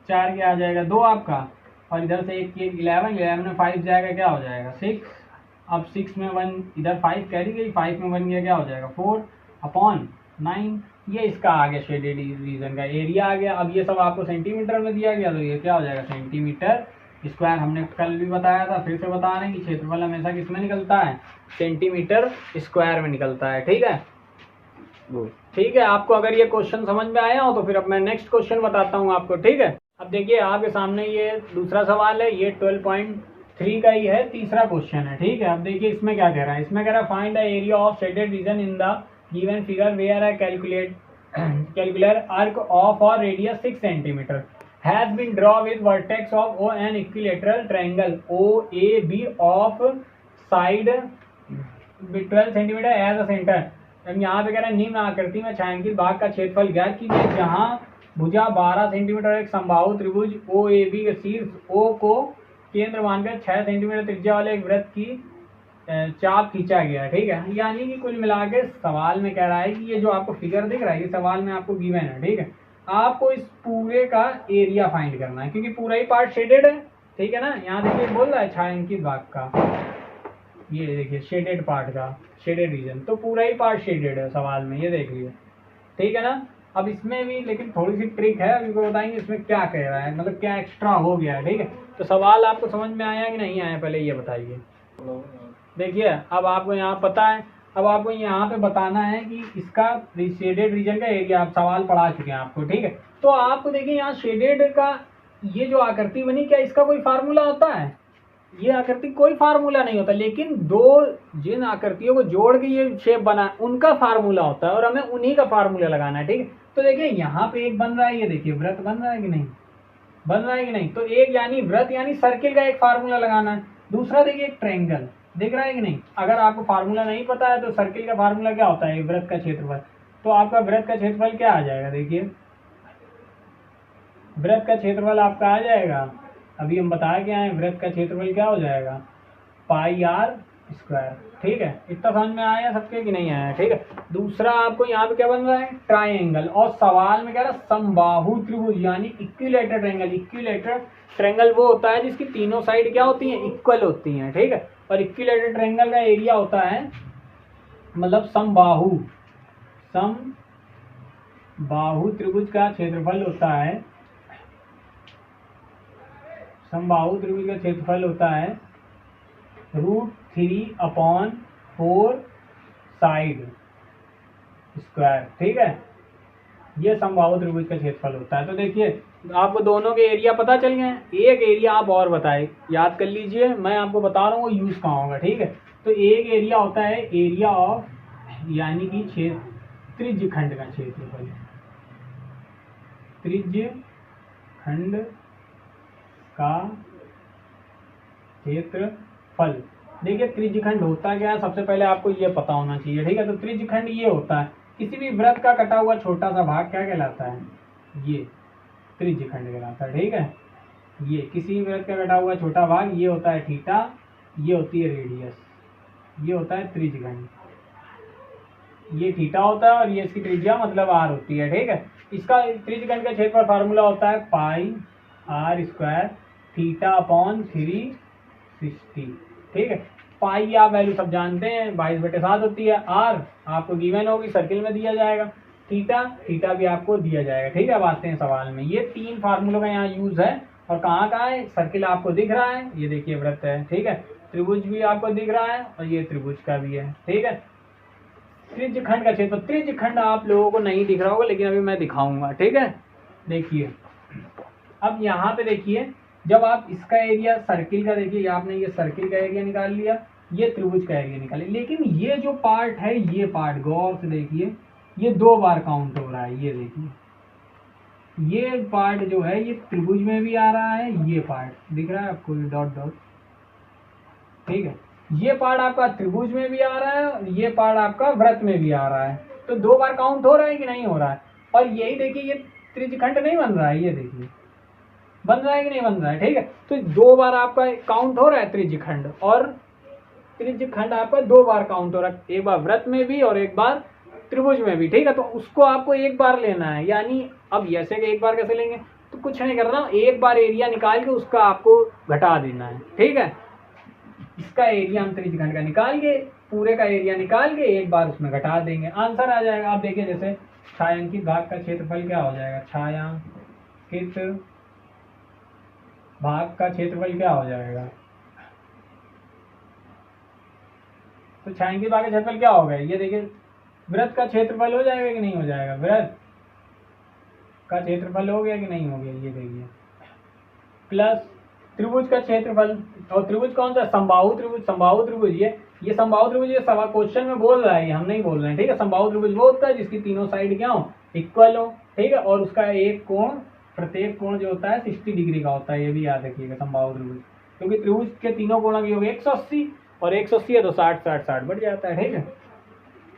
4 क्या आ जाएगा 2 आपका, और इधर से 1 11 में 5 जाएगा, क्या हो जाएगा 6। अब 6 में 1 इधर 5 कैरी गई, 5 में 1 गया, क्या हो जाएगा 4/, 9। ये इसका आ गया शेडेड रीजन का एरिया आ गया। अब ये सब आपको सेंटीमीटर में दिया गया तो ये क्या हो जाएगा सेंटीमीटर स्क्वायर। हमने कल भी बताया था, फिर से बता रहे हैं कि क्षेत्रफल हमेशा किस में निकलता है, सेंटीमीटर स्क्वायर में निकलता है। ठीक है, ठीक है। आपको अगर ये क्वेश्चन समझ में आया हो तो फिर अब मैं नेक्स्ट क्वेश्चन बताता हूँ आपको। ठीक है, अब देखिए आपके सामने ये दूसरा सवाल है, ये 12.3 का ही है, तीसरा क्वेश्चन है। ठीक है, अब देखिए इसमें क्या कह रहा है, इसमें कह रहा है find the area of shaded region in the given figure where a circular arc of और radius 6 centimetre has been drawn with vertex of O and equilateral triangle OAB of side 12 cm as a center। अब यहाँ पे कह रहा है निम्न आकृति में छायांकित भाग का क्षेत्रफल ज्ञात कीजिए जहाँ भुजा 12 सेंटीमीटर एक समबाहु त्रिभुज OAB के शीर्ष O को केंद्र मानकर 6 सेंटीमीटर त्रिज्या वाले एक वृत्त की चाप खींचा गया है। ठीक है, यानी कि कुल मिला के सवाल में कह रहा है कि ये जो आपको फिगर दिख रहा है ये सवाल में आपको गिवन है। ठीक है, आपको इस पूरे का एरिया फाइंड करना है क्योंकि पूरा ही पार्ट शेडेड है। ठीक है ना, यहाँ देखिए बोल रहा है छायांकित भाग का, ये देखिए शेडेड पार्ट का, शेडेड रीजन, तो पूरा ही पार्ट शेडेड है सवाल में, ये देख लीजिए। ठीक है ना, अब इसमें भी लेकिन थोड़ी सी ट्रिक है, अभी को बताएंगे इसमें क्या कह रहा है, मतलब क्या एक्स्ट्रा हो गया है। ठीक है, तो सवाल आपको समझ में आया कि नहीं आया पहले ये बताइए। देखिए अब आपको यहाँ पता है, अब आपको यहाँ पे बताना है कि इसका शेडेड रीजन का एरिया, आप सवाल पढ़ा चुके हैं आपको। ठीक है, तो आपको देखिए यहाँ शेडेड का ये जो आकृति बनी, क्या इसका कोई फार्मूला होता है? ये आकृति कोई फार्मूला नहीं होता, लेकिन दो जिन आकृतियों को जोड़ के ये शेप बना उनका फार्मूला होता है और हमें उन्हीं का फार्मूला लगाना है। ठीक है, तो देखिए यहाँ पे एक बन रहा है, ये देखिए वृत्त बन रहा है कि नहीं, बन रहा है कि नहीं, तो एक यानी वृत्त यानी सर्किल का एक फार्मूला लगाना है। दूसरा देखिए एक ट्रायंगल दिख रहा है कि नहीं, अगर आपको फार्मूला नहीं पता है तो सर्किल का फार्मूला क्या होता है, वृत्त का क्षेत्रफल, तो आपका वृत्त का क्षेत्रफल क्या आ जाएगा, देखिए वृत्त का क्षेत्रफल आपका आ जाएगा, अभी हम बता के आए वृत्त का क्षेत्रफल क्या हो जाएगा, पाई आर स्क्वायर। ठीक है, इतना समझ में आया सबके कि नहीं आया। ठीक है, दूसरा आपको यहाँ पे क्या बन रहा है, ट्रायंगल, और सवाल में क्या रहा, समबाहु त्रिभुज यानी इक्विलेटरल ट्रायंगल। इक्विलेटरल ट्रायंगल वो होता है जिसकी तीनों साइड क्या होती हैं, इक्वल होती हैं। ठीक है, और इक्विलेटरल ट्रायंगल का एरिया होता है, मतलब समबाहु त्रिभुज का क्षेत्रफल होता है, समबाहु त्रिभुज का क्षेत्रफल होता है √3/4 साइड स्क्वायर। ठीक है, ये समबाहु त्रिभुज का क्षेत्रफल होता है। तो देखिए आपको दोनों के एरिया पता चल गए हैं, एक एरिया आप और बताए, याद कर लीजिए, मैं आपको बता रहा हूँ वो यूज कहाँ होगा। ठीक है, तो एक एरिया होता है एरिया ऑफ यानी कि त्रिज्य खंड का क्षेत्रफल, त्रिज्य खंड का क्षेत्रफल। देखिए त्रिज्य खंड होता क्या है, सबसे पहले आपको ये पता होना चाहिए। ठीक है, तो त्रिज्य खंड ये होता है, किसी भी वृत्त का कटा हुआ छोटा सा भाग क्या कहलाता है, ये त्रिज्य खंड कहलाता है। ठीक है, ये किसी भी वृत्त का कटा हुआ छोटा भाग, ये होता है थीटा, ये होती है रेडियस, ये होता है त्रिज्य खंड, ये थीटा होता है और ये इसकी त्रिज्या मतलब आर होती है। ठीक है, इसका त्रिज्य खंड का क्षेत्रफल फार्मूला होता है पाई आर स्क्वायर θ/360। ठीक है, पाई आप वैल्यू सब जानते हैं 22/7 होती है, आर आपको गिवन होगी, सर्किल में दिया जाएगा, थीटा भी आपको दिया जाएगा। ठीक है, अब आते हैं सवाल में, ये तीन फार्मूलों का यहाँ यूज है, और कहाँ का है, सर्किल आपको दिख रहा है, ये देखिए वृत्त है। ठीक है, त्रिभुज भी आपको दिख रहा है और ये त्रिभुज का भी है। ठीक है, त्रिज्य खंड का क्षेत्रफल, त्रिज्य खंड आप लोगों को नहीं दिख रहा होगा लेकिन अभी मैं दिखाऊंगा। ठीक है, देखिए अब यहाँ पे देखिए, जब आप इसका एरिया सर्किल का, देखिए आपने ये सर्किल का एरिया निकाल लिया, ये त्रिभुज का एरिया निकाल लिया, लेकिन ये जो पार्ट है, ये पार्ट गौर से देखिए, ये 2 बार काउंट हो रहा है। ये देखिए ये पार्ट जो है ये त्रिभुज में भी आ रहा है, ये पार्ट दिख रहा है आपको डॉट डॉट। ठीक है, ये पार्ट आपका त्रिभुज में भी आ रहा है और ये पार्ट आपका वृत्त में भी आ रहा है, तो 2 बार काउंट हो रहा है कि नहीं हो रहा है। और यही देखिए ये त्रिज्य खंड नहीं बन रहा है, ये देखिए बन रहा है कि नहीं बन रहा है। ठीक है, तो 2 बार आपका काउंट हो रहा है त्रिज्य खंड, और त्रिज्य खंड आपका 2 बार काउंट हो रहा है, एक बार वृत्त में भी और एक बार त्रिभुज में भी। ठीक है, तो उसको आपको एक बार लेना है, यानी अब ऐसे एक बार कैसे लेंगे, तो कुछ नहीं करना, एक बार एरिया निकाल के उसका आपको घटा देना है। ठीक है, इसका एरिया हम त्रिज्यखंड का निकाल के, पूरे का एरिया निकाल के एक बार उसमें घटा देंगे, आंसर आ जाएगा। आप देखिए जैसे छायांकित भाग का क्षेत्रफल क्या हो जाएगा, छायांकित भाग का क्षेत्रफल क्या हो जाएगा, तो छायांकित भाग का क्षेत्रफल क्या होगा, ये देखिए वृत्त का क्षेत्रफल हो जाएगा कि नहीं हो जाएगा, वृत्त का क्षेत्रफल हो गया कि नहीं हो गया, ये देखिए प्लस त्रिभुज का क्षेत्रफल, और त्रिभुज कौन सा, समबाहु त्रिभुज, समबाहु त्रिभुज ये समबाहु त्रिभुज, ये सवाल क्वेश्चन में बोल रहा है, हम नहीं बोल रहे हैं, ठीक है। समबाहु त्रिभुज वो होता है जिसकी तीनों साइड क्या हो, इक्वल हो, ठीक है, और उसका एक कोण, प्रत्येक कोण जो होता है 60 डिग्री का होता है, ये भी याद रखिएगा समबाहु त्रिभुज, क्योंकि त्रिभुज के तीनों कोणों की योग 180 और 180 है तो 60 60 60 बढ़ जाता है, ठीक है।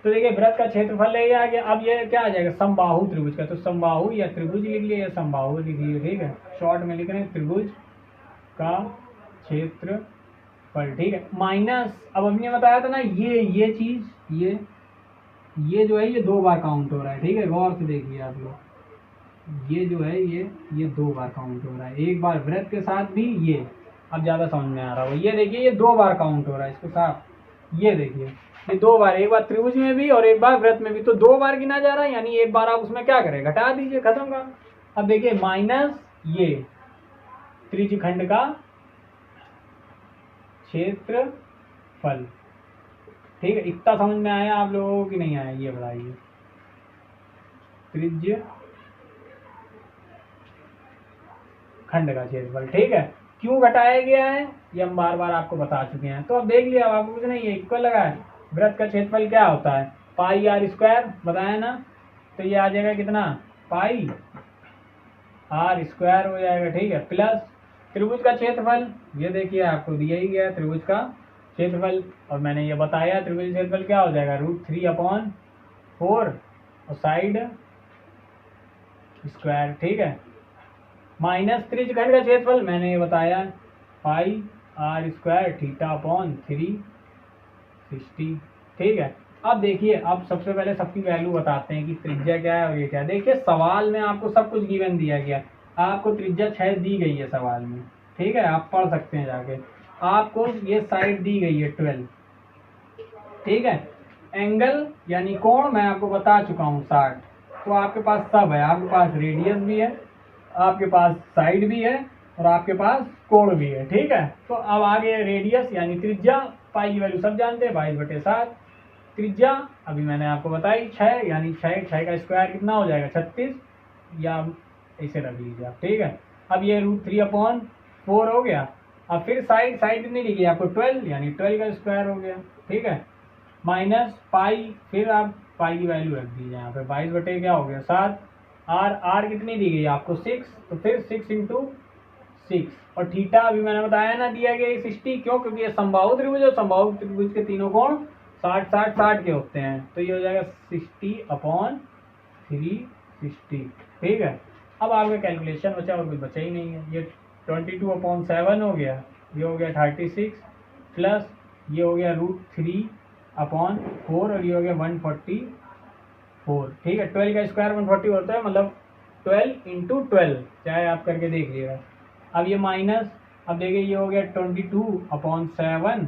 तो देखिए वृत्त का क्षेत्रफल ले आ गया, अब ये क्या आ जाएगा, समबाहु त्रिभुज का, तो समबाहु या त्रिभुज लिख लिए या समबाहु लिख लिए, ठीक है, शॉर्ट में लिख रहे हैं त्रिभुज का क्षेत्रफल, ठीक है, माइनस, अब हमने बताया था ना ये चीज, ये जो है ये 2 बार काउंट हो रहा है, ठीक है, गौर से देखिए आप लोग, ये जो है ये 2 बार काउंट हो रहा है, एक बार वृत्त के साथ भी, ये अब ज्यादा समझ में आ रहा हो, ये देखिए ये 2 बार काउंट हो रहा है, इसको साफ, ये देखिए ये 2 बार, एक बार त्रिभुज में भी और एक बार वृत्त में भी, तो 2 बार गिना जा रहा है, यानी एक बार आप उसमें क्या करें, घटा दीजिए, खत्म का। अब देखिए माइनस ये त्रिज्यखंड का क्षेत्रफल, ठीक है, इतना समझ में आया आप लोगों को कि नहीं आया, ये बताइए, त्रिज्यखंड का क्षेत्रफल, ठीक है, क्यों घटाया गया है ये हम बार बार आपको बता चुके हैं, तो अब देख लिया, अब आपको कुछ नहीं, ये इक्वल लगा है, वृत्त का क्षेत्रफल क्या होता है, पाई आर स्क्वायर, बताया ना, तो ये आ जाएगा कितना, पाई आर स्क्वायर हो जाएगा, ठीक है, प्लस त्रिभुज का क्षेत्रफल, ये देखिए आपको दिया ही गया त्रिभुज का क्षेत्रफल, और मैंने ये बताया त्रिभुज क्षेत्रफल क्या हो जाएगा, √3/4 और साइड स्क्वायर, ठीक है, माइनस त्रिज्यखंड का क्षेत्रफल, मैंने ये बताया पाई आर स्क्वायर θ/360, ठीक है। अब देखिए, अब सबसे पहले सबकी वैल्यू बताते हैं कि त्रिज्या क्या है और ये क्या है। देखिए सवाल में आपको सब कुछ गिवन दिया गया, आपको त्रिज्या 6 दी गई है सवाल में, ठीक है, आप पढ़ सकते हैं जाके, आपको ये साइड दी गई है 12, ठीक है, एंगल यानी कोण मैं आपको बता चुका हूँ 60, तो आपके पास सब है, आपके पास रेडियस भी है, आपके पास साइड भी है और आपके पास कोण भी है, ठीक है। तो अब आगे रेडियस यानी त्रिज्या, पाई की वैल्यू सब जानते हैं 22/7, त्रिज्या अभी मैंने आपको बताई 6, यानी 6 का स्क्वायर कितना हो जाएगा 36, या ऐसे रख लीजिए आप, ठीक है। अब ये √3/4 हो गया, अब फिर साइड कितनी लिखी आपको 12, यानी 12 का स्क्वायर हो गया, ठीक है, माइनस पाई, फिर आप पाई की वैल्यू रख दीजिए यहाँ पे, 22 क्या हो गया 7, आर कितनी दी गई आपको 6, तो फिर 6 × 6, और थीटा अभी मैंने बताया ना दिया गया 60, क्यों, क्योंकि ये समबाहु त्रिभुज और समबाहु त्रिभुज के तीनों कोण 60 के होते हैं, तो ये हो जाएगा 60/360, ठीक है। अब आपका कैलकुलेशन बचा और कुछ बचा ही नहीं है, ये 22/7 हो गया, ये हो गया 36, प्लस ये हो गया √3/4 और ये हो गया 144, ठीक है, 12 का स्क्वायर 140 होता है, मतलब 12 × 12, चाहे आप करके देख लीजिएगा। अब ये माइनस, अब देखिए ये हो गया 22/7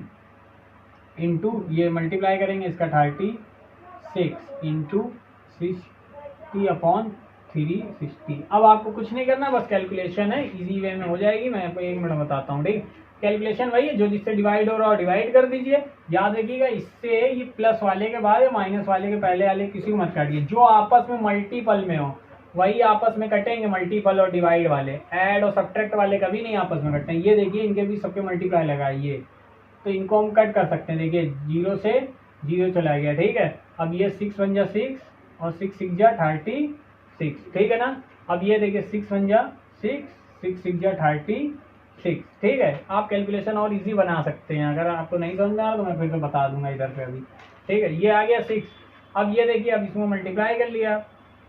इंटू, ये मल्टीप्लाई करेंगे इसका 36 × 60/360। अब आपको कुछ नहीं करना, बस कैलकुलेशन है, इजी वे में हो जाएगी, मैं आपको 1 मिनट बताता हूँ, ठीक। कैलकुलेशन वही है जो जिससे डिवाइड हो रहा हो डिवाइड कर दीजिए, याद रखिएगा इससे ये प्लस वाले के बाद या माइनस वाले के पहले वाले किसी को मत काटिए, जो आपस में मल्टीपल में हो वही आपस में कटेंगे, मल्टीपल और डिवाइड वाले, ऐड और सब्ट्रैक्ट वाले कभी नहीं आपस में कटते हैं। ये देखिए इनके भी सबके मल्टीप्लाई लगाइए, तो इनको हम कट कर सकते हैं, देखिए 0 से 0 चला गया, ठीक है। अब ये 6 × 6 और 6 × 6 = 36, ठीक है ना। अब ये देखिए 6 × 6, 6 × 6 = 36, ठीक है। आप कैलकुलेशन और इजी बना सकते हैं, अगर आपको नहीं समझ में आ रहा तो मैं फिर से बता दूंगा इधर पे अभी, ठीक है। ये आ गया 6, अब ये देखिए अब इसमें मल्टीप्लाई कर लिया,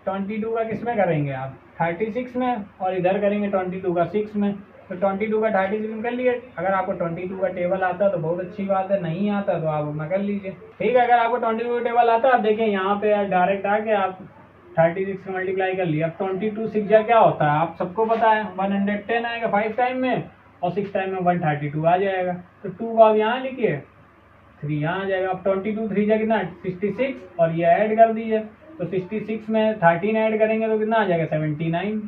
22 का किस में करेंगे आप 36 में, और इधर करेंगे 22 का 6 में, तो 22 का 36 में कर लिए। अगर आपको 22 का टेबल आता है तो बहुत अच्छी बात है, नहीं आता तो आप अपना कर लीजिए, ठीक है। अगर आपको 22 का टेबल आता है, आप देखिए यहाँ पे डायरेक्ट आके आप 36 से मल्टीप्लाई कर लिया। अब 22 6 क्या होता है आप सबको पता है, 110 आएगा 5 टाइम में, और 6 टाइम में 132 आ जाएगा। तो 2 को आप यहाँ लिखिए, 3 यहाँ आ जाएगा। अब 22 3 जा कितना 66 और ये ऐड कर दीजिए। तो 66 में 13 ऐड करेंगे तो कितना आ जाएगा 79।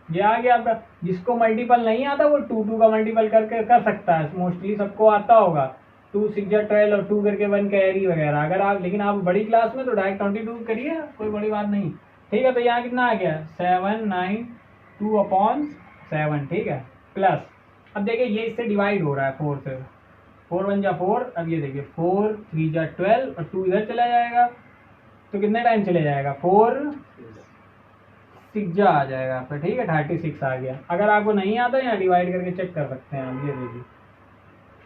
ये आ गया आपका। जिसको मल्टीपल नहीं आता वो 2 का मल्टीपल करके कर सकता है, मोस्टली सबको आता होगा। 2 6 12 और 2 करके 1 कैरी वगैरह। अगर आप लेकिन आप बड़ी क्लास में तो डायरेक्ट 22 करिए, कोई बड़ी बात नहीं। ठीक है, तो यहाँ कितना आ गया 792/7। ठीक है, प्लस अब देखिए ये इससे डिवाइड हो रहा है 4 से। 4 1 जा 4। अब ये देखिए 4 3 जा 12 और 2 इधर चला जाएगा तो कितने टाइम चले जाएगा 4 6 जा आ जाएगा आपका। ठीक है, 36 आ गया। अगर आपको नहीं आता यहाँ डिवाइड करके चेक कर सकते हैं हम। ये देखिए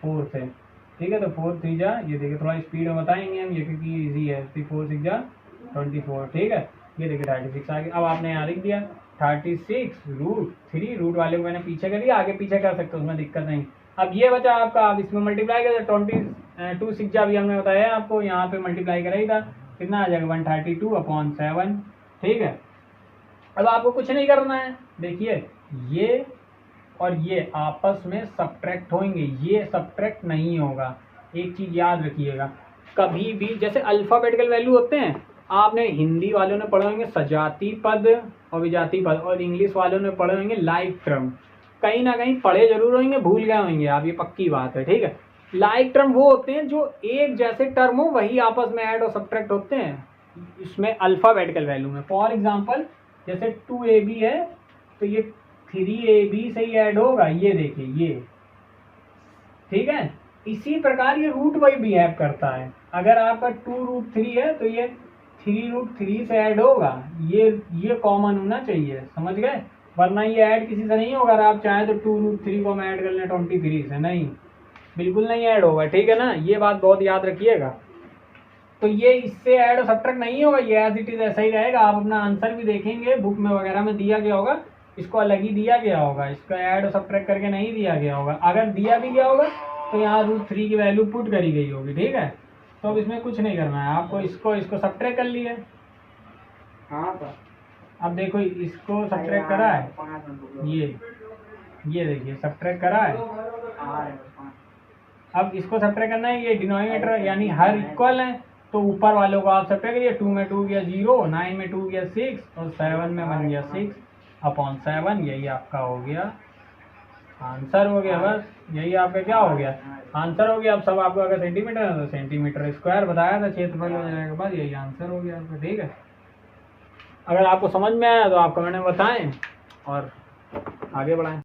4 से। ठीक है, तो 4 3 जा, ये देखिए थोड़ा स्पीड में बताएंगे हम ये क्योंकि ईजी है। 4 6 जा 24। ठीक है, ये देखिए 36 आ गया। अब आपने यहाँ लिख दिया 36√3। रूट वाले को मैंने पीछे कर दिया, आगे पीछे कर सकते हो, उसमें दिक्कत नहीं। अब ये बचा आपका, आप इसमें मल्टीप्लाई कर 22 6 जा भी हमने बताया आपको, यहाँ पे मल्टीप्लाई करा ही था। कितना आ जाएगा 132/7। ठीक है, अब आपको कुछ नहीं करना है। देखिए ये और ये आपस में सब्ट्रैक्ट होंगे, ये सब्ट्रैक्ट नहीं होगा। एक चीज याद रखिएगा, कभी भी जैसे अल्फाबेटिकल वैल्यू होते हैं, आपने हिंदी वालों ने पढ़े होंगे सजाती पद और विजाती पद, और इंग्लिश वालों ने पढ़े होंगे लाइक टर्म। कहीं ना कहीं पढ़े जरूर होंगे, भूल गए होंगे आप, ये पक्की बात है। ठीक है, लाइक टर्म वो होते हैं जो एक जैसे टर्म हो, वही आपस में ऐड और सब्ट्रैक्ट होते हैं इसमें अल्फाबेटिकल वैल्यू में। फॉर एग्जाम्पल जैसे 2AB है तो ये 3AB से ही ऐड होगा, ये देखिए ये। ठीक है, इसी प्रकार ये रूट वाइज बिहेव करता है। अगर आपका 2√3 है तो ये 3√3 से ऐड होगा। ये कॉमन होना चाहिए, समझ गए? वरना ये ऐड किसी से नहीं होगा। अगर आप चाहें तो 2√3 को हम ऐड कर लें 23 से, नहीं, बिल्कुल नहीं ऐड होगा। ठीक है ना, ये बात बहुत याद रखिएगा। तो ये इससे ऐड और सब्ट्रैक्ट नहीं होगा, ये एज इट इज ऐसा ही रहेगा। आप अपना आंसर भी देखेंगे, बुक में वगैरह में दिया गया होगा, इसको अलग ही दिया गया होगा, इसका ऐड और सब्ट्रैक्ट करके नहीं दिया गया होगा। अगर दिया भी गया होगा तो यहाँ √3 की वैल्यू पुट करी गई होगी। ठीक है, तो अब इसमें कुछ नहीं करना है आपको, इसको सब्ट्रैक्ट कर लिया। हाँ, अब देखो इसको सब्ट्रैक्ट करा है, ये देखिए सब्ट्रैक्ट करा है। अब इसको सब्ट्रैक्ट करना है, ये डिनोमिनेटर यानी हर इक्वल है तो ऊपर वालों को आप सब्ट्रैक्ट करिए। 2 में 2 गया 0, 9 में 2 गया 6 और 7 में 1 गया 6/7। यही आपका हो गया आंसर, हो गया। बस यही आपका क्या हो गया आंसर हो गया। अब सब आपको अगर सेंटीमीटर है तो सेंटीमीटर स्क्वायर बताया था क्षेत्रफल हो जाएगा, बस यही आंसर हो गया आपका। ठीक है, अगर आपको समझ में आया तो आप कमेंट में बताएं और आगे बढ़ाएं।